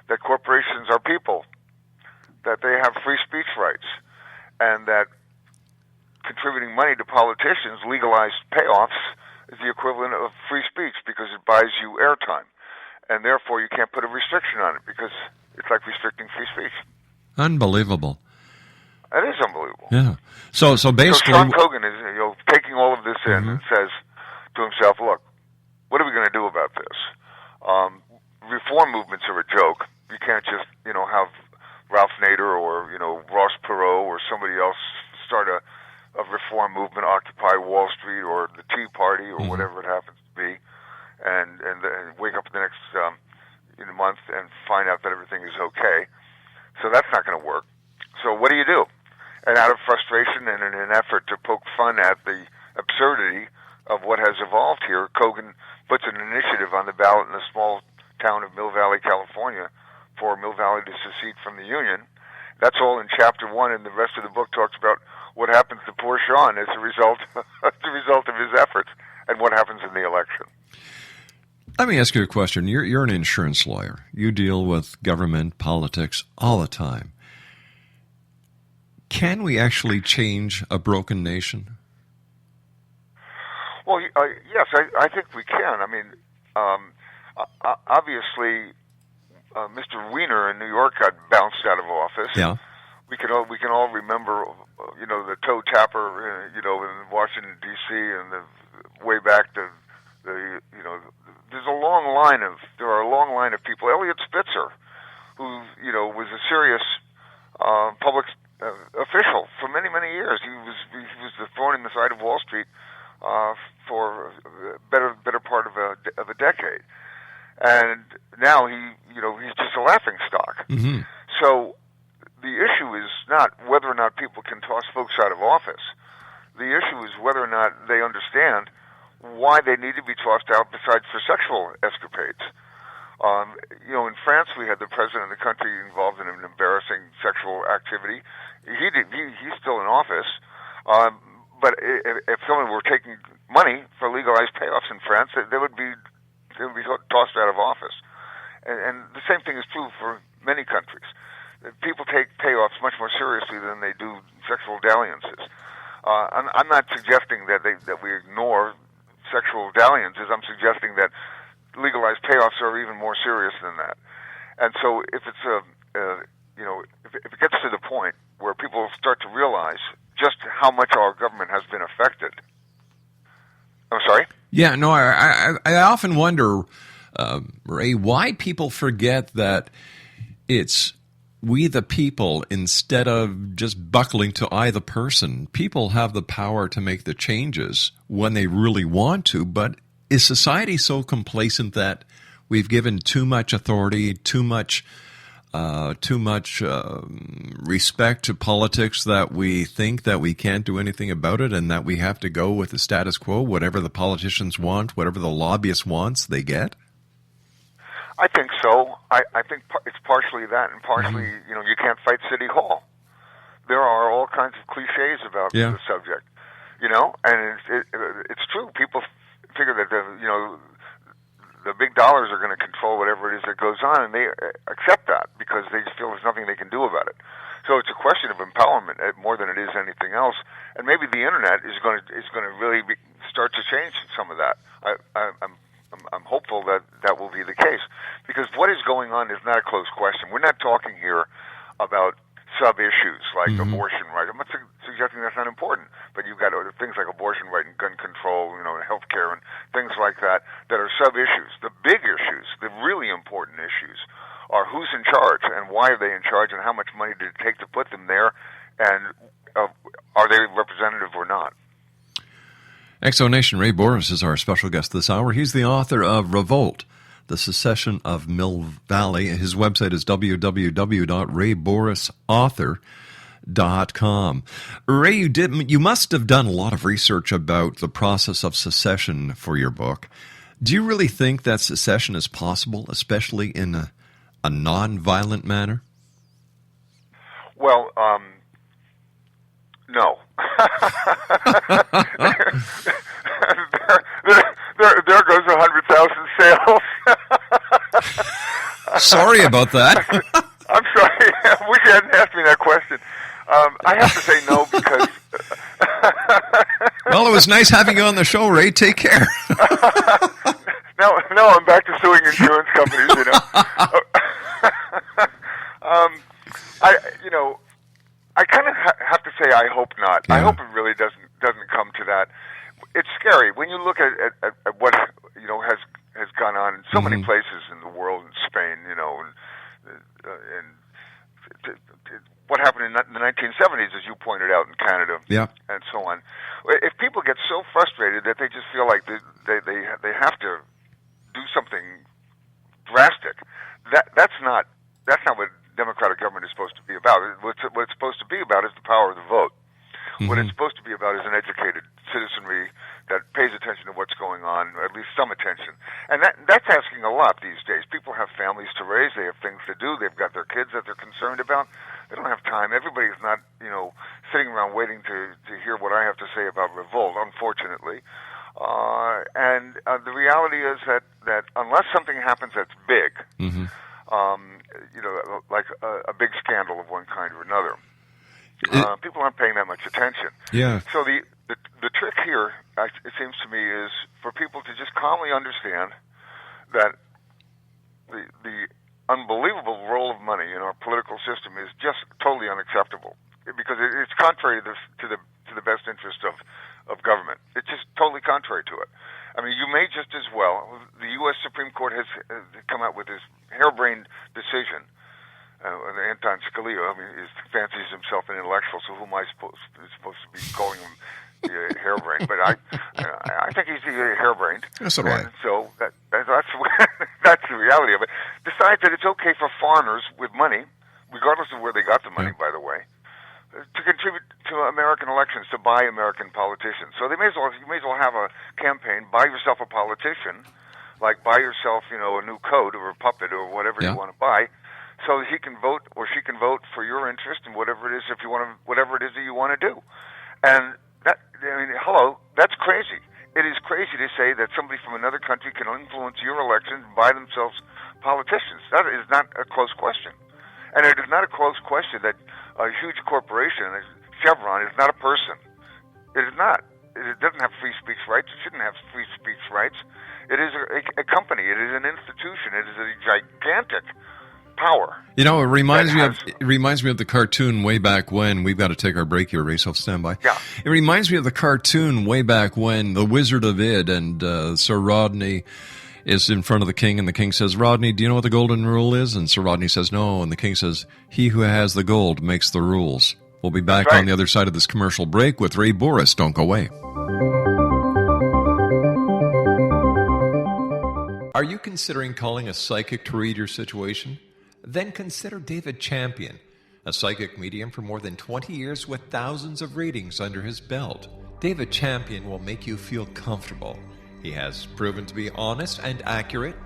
that corporations are people, that they have free speech rights, and that contributing money to politicians, legalized payoffs, is the equivalent of free speech because it buys you airtime. And therefore, you can't put a restriction on it because it's like restricting free speech. Unbelievable. It is unbelievable. Yeah. So basically, Sean Cogan is taking all of this in and says to himself, "Look, what are we going to do about this? Reform movements are a joke. You can't just have Ralph Nader or Ross Perot or somebody else start a reform movement, Occupy Wall Street or the Tea Party or whatever it happens to be, and wake up the next month and find out that everything is okay. So that's not going to work. So what do? And out of frustration and in an effort to poke fun at the absurdity of what has evolved here, Cogan puts an initiative on the ballot in the small town of Mill Valley, California, for Mill Valley to secede from the Union. That's all in Chapter 1, and the rest of the book talks about what happens to poor Sean as a result of his efforts and what happens in the election. Let me ask you a question. You're an insurance lawyer. You deal with government, politics all the time. Can we actually change a broken nation? Well, yes, I think we can. I mean, obviously, Mr. Weiner in New York got bounced out of office. Yeah. We can all remember, the toe tapper, in Washington D.C. and the way back to there are a long line of people. Elliot Spitzer, who was a serious public official for many years. He was the thorn in the side of Wall Street for better part of a decade, and now he's just a laughing stock. Mm-hmm. So the issue is not whether or not people can toss folks out of office. The issue is whether or not they understand why they need to be tossed out besides for sexual escapades. In France, we had the president of the country involved in an embarrassing sexual activity. He's still in office. But if someone were taking money for legalized payoffs in France, they would be tossed out of office. And the same thing is true for many countries. People take payoffs much more seriously than they do sexual dalliances. I'm not suggesting that we ignore sexual dalliances. I'm suggesting that legalized payoffs are even more serious than that. And so if it's if it gets to the point where people start to realize just how much our government has been affected. I'm sorry? Yeah, no, I often wonder, Ray, why people forget that it's we the people instead of just buckling to I the person. People have the power to make the changes when they really want to, but is society so complacent that we've given too much authority, too much respect to politics that we think that we can't do anything about it and that we have to go with the status quo, whatever the politicians want, whatever the lobbyist wants, they get? I think so. I think it's partially that and partially, you can't fight City Hall. There are all kinds of cliches about the subject, and it's true. People figure that the big dollars are going to control whatever it is that goes on, and they accept that because they just feel there's nothing they can do about it. So it's a question of empowerment more than it is anything else. And maybe the internet is going to really start to change some of that. I'm hopeful that will be the case, because what is going on is not a closed question. We're not talking here about sub-issues like abortion right. I'm not suggesting that's not important, but you've got things like abortion right and gun control, health care and things like that are sub-issues. The big issues, the really important issues, are who's in charge and why are they in charge and how much money did it take to put them there, and are they representative or not? Exonation Ray Bourhis is our special guest this hour. He's the author of Revolt, the Secession of Mill Valley. His website is www.raybourhisauthor.com. Ray, you must have done a lot of research about the process of secession for your book. Do you really think that secession is possible, especially in a non-violent manner? Well, no. there goes 100,000 sales. Sorry about that. I'm sorry. I wish you hadn't asked me that question. I have to say no because... Well, it was nice having you on the show, Ray. Take care. Now I'm back to suing insurance companies, you know. I kind of have to say I hope not. Yeah. I hope it really doesn't come to that. It's scary when you look at what has gone on in so many places in the world, in Spain, and what happened in the 1970s, as you pointed out, in Canada, and so on. If people get so frustrated that they just feel like they have to do something drastic, that's not what democratic government is supposed to be about. What it's supposed to be about is the power of the vote. What it's supposed to be about is an educated citizenry that pays attention to what's going on, or at least some attention. And that's asking a lot these days. People have families to raise. They have things to do. They've got their kids that they're concerned about. They don't have time. Everybody's not, sitting around waiting to hear what I have to say about Revolt, unfortunately. And the reality is that unless something happens that's big, like a big scandal of one kind or another, people aren't paying that much attention. Yeah. So the trick here, it seems to me, is for people to just calmly understand that the unbelievable role of money in our political system is just totally unacceptable, because it's contrary to the best interest of government. It's just totally contrary to it. I mean, you may just as well. The U.S. Supreme Court has come out with this harebrained decision. Anton Scalia, he fancies himself an intellectual, so who am I supposed to be calling him harebrained? But I think he's harebrained. That's all right. So that's the reality of it. Decides that it's okay for foreigners with money, regardless of where they got the money, by the way, to contribute to American elections, to buy American politicians. So you may as well have a campaign, buy yourself a politician, like buy yourself, a new coat or a puppet or whatever you want to buy, so he can vote or she can vote for your interest in whatever it is whatever it is that you want to do. And hello, that's crazy. It is crazy to say that somebody from another country can influence your elections and buy themselves politicians. That is not a close question. And it is not a close question that a huge corporation, Chevron, is not a person. It is not. It doesn't have free speech rights. It shouldn't have free speech rights. It is a company. It is an institution. It is a gigantic power. It reminds me of the cartoon way back when. We've got to take our break here, Ray, so stand by. Yeah. It reminds me of the cartoon way back when, The Wizard of Id, and Sir Rodney is in front of the king, and the king says, "Rodney, do you know what the golden rule is?" And Sir Rodney says, "No." And the king says, "He who has the gold makes the rules." We'll be back on the other side of this commercial break with Ray Bourhis. Don't go away. Are you considering calling a psychic to read your situation? Then consider David Champion, a psychic medium for more than 20 years with thousands of readings under his belt. David Champion will make you feel comfortable. He has proven to be honest and accurate.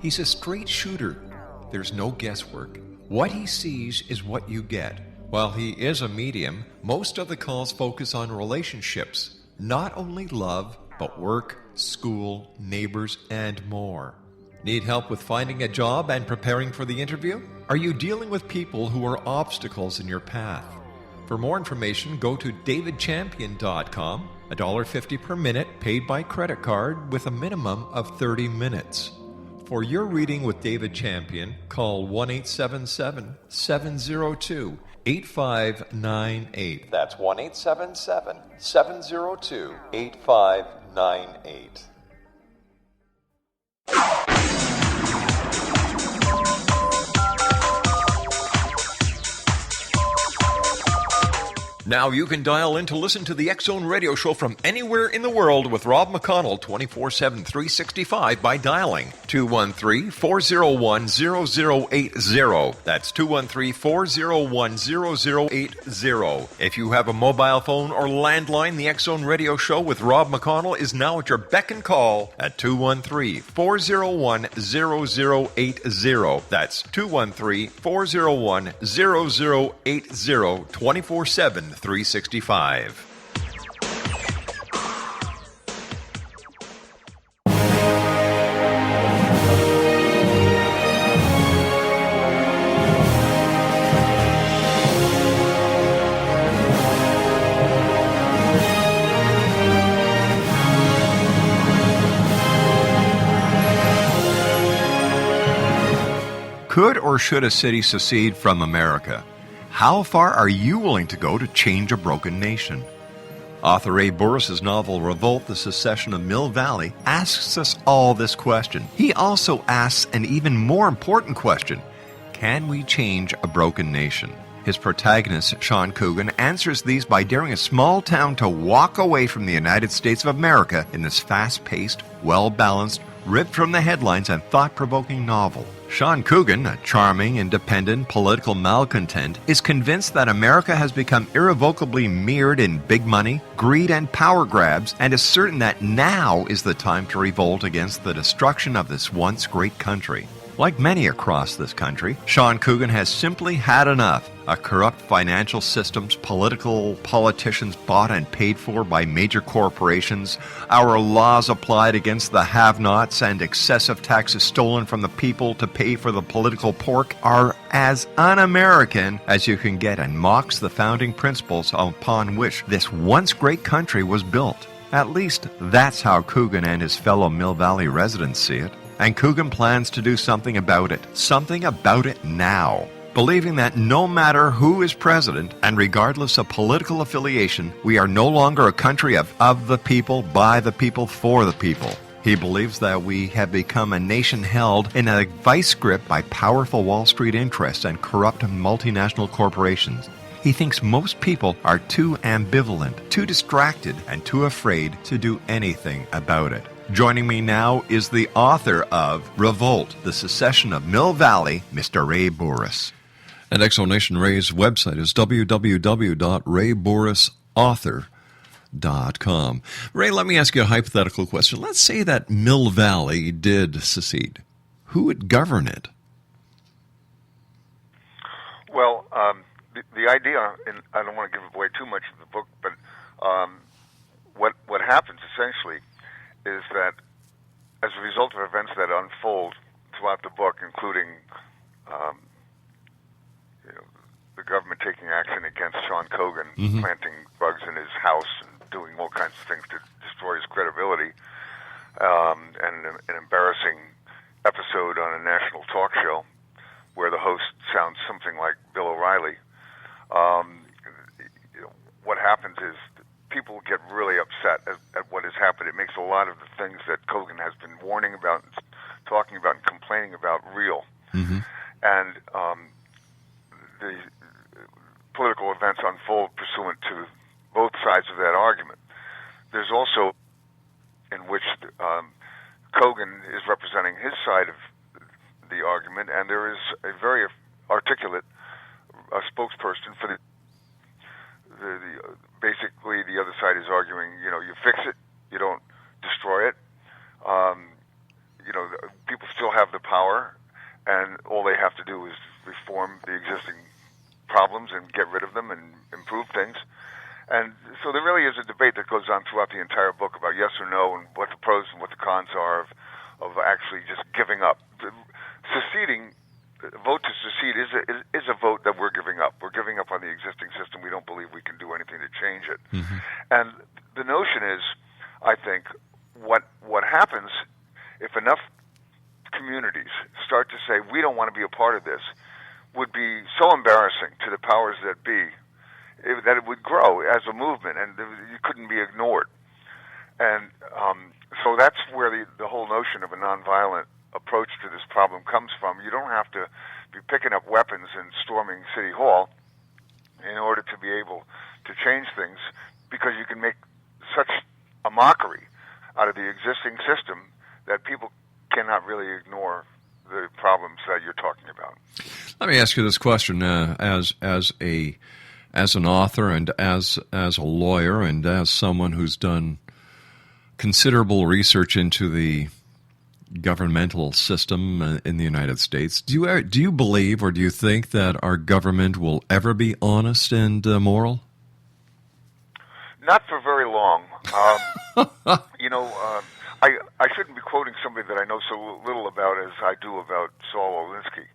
He's a straight shooter. There's no guesswork. What he sees is what you get. While he is a medium, most of the calls focus on relationships, not only love, but work, school, neighbors, and more. Need help with finding a job and preparing for the interview? Are you dealing with people who are obstacles in your path? For more information, go to davidchampion.com, $1.50 per minute paid by credit card with a minimum of 30 minutes. For your reading with David Champion, call 1-877-702-8598. That's 1-877-702-8598. Now you can dial in to listen to the X Zone Radio Show from anywhere in the world with Rob McConnell 24/7, 365 by dialing 213-401-0080. That's 213-401-0080. If you have a mobile phone or landline, the X Zone Radio Show with Rob McConnell is now at your beck and call at 213-401-0080. That's 213-401-0080, 24/7, 365. Could or should a city secede from America? How far are you willing to go to change a broken nation? Author Bourhis' novel Revolt, the Secession of Mill Valley asks us all this question. He also asks an even more important question. Can we change a broken nation? His protagonist, Sean Cogan, answers these by daring a small town to walk away from the United States of America in this fast-paced, well-balanced, ripped from the headlines and thought-provoking novel. Sean Cogan, a charming, independent, political malcontent, is convinced that America has become irrevocably mired in big money, greed, and power grabs, and is certain that now is the time to revolt against the destruction of this once great country. Like many across this country, Sean Cogan has simply had enough. A corrupt financial systems, politicians bought and paid for by major corporations, our laws applied against the have-nots, and excessive taxes stolen from the people to pay for the political pork are as un-American as you can get and mocks the founding principles upon which this once great country was built. At least that's how Cogan and his fellow Mill Valley residents see it. And Cogan plans to do something about it now. Believing that no matter who is president, and regardless of political affiliation, we are no longer a country of the people, by the people, for the people. He believes that we have become a nation held in a vice grip by powerful Wall Street interests and corrupt multinational corporations. He thinks most people are too ambivalent, too distracted, and too afraid to do anything about it. Joining me now is the author of Revolt, the Secession of Mill Valley, Mr. Ray Bourhis. And Explanation Ray's website is www.raybourhisauthor.com. Ray, let me ask you a hypothetical question. Let's say that Mill Valley did secede. Who would govern it? Well, the idea, and I don't want to give away too much of the book, but what happens essentially is that as a result of events that unfold throughout the book, including the government taking action against Sean Cogan, planting bugs in his house and doing all kinds of things to destroy his credibility, and an embarrassing episode on a national talk show where the host sounds something like Bill O'Reilly. What happens is people get really upset at what has happened. It makes a lot of the things that Cogan has been warning about, and talking about, and complaining about real. And the political events unfold pursuant to both sides of that argument. There's also in which Cogan is representing his side of the argument, and there is a very articulate spokesperson for the basically the other side is arguing, you fix it, you don't destroy it. People still have the power, and all they have to do is reform the existing problems and get rid of them and improve things. And so there really is a debate that goes on throughout the entire book about yes or no and what the pros and what the cons are of actually just giving up. Seceding, vote to secede is a vote that we're giving up. We're giving up on the existing system. We don't believe we can do anything to change it. And the notion is, I think, what happens if enough communities start to say, we don't want to be a part of this, would be so embarrassing to the powers that be that it would grow as a movement and it couldn't be ignored. And so that's where the whole notion of a nonviolent approach to this problem comes from. You don't have to be picking up weapons and storming City Hall in order to be able to change things, because you can make such a mockery out of the existing system that people cannot really ignore the problems that you're talking about. Let me ask you this question: as an author and as a lawyer and as someone who's done considerable research into the governmental system in the United States, do you believe or do you think that our government will ever be honest and moral? Not for very long. I shouldn't be quoting somebody that I know so little about as I do about Saul Alinsky.